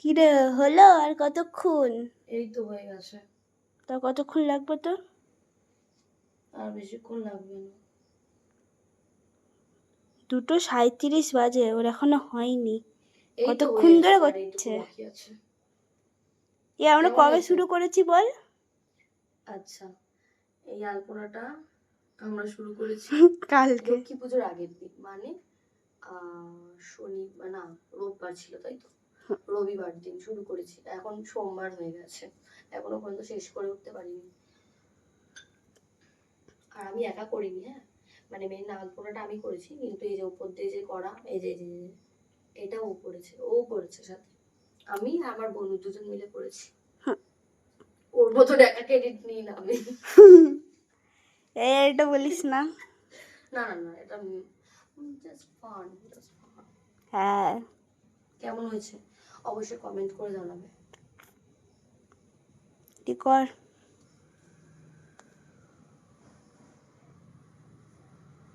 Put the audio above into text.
কি রে হলো আর কতক্ষণ? এই তো হয়ে গেছে। তা কতক্ষণ লাগবে তোর? আর বেশিক্ষণ লাগবে না। 2:37 বাজে, ওর এখনো হয়নি। এই তো কতক্ষণ হয়ে ধরে গেছে, আর এইটুকু করছে? বাকি আছে। আমরা কেমন কবে হয়েছে? শুরু করেছি বল? আচ্ছা, এই আলপনাটা আমরা শুরু করেছি কালকে। লক্ষ্মী পুজোর আগের দিন, মানে না রোববার ছিল, তাই তো? রবিবার দিন শুরু করেছি, এখন সোমবার হয়ে গেছে, এখনো পর্যন্ত শেষ করে উঠতে পারিনি। আর আমি একা করিনি, হ্যাঁ, মানে মেন আলপনাটা আমি করেছি, কিন্তু এই যে উপর দিয়ে যে করা, এই যে এটা ও করেছে সাথে, আমি আর আমার বন্ধু দুজন মিলে করেছি। ওর মতন একা ক্রেডিট নিই না আমি। এটা বলিস না। না না না, এটা জাস্ট ফান। হ্যাঁ। কেমন হয়েছে অবশ্যই কমেন্ট করে জানাবে। ঠিক কর।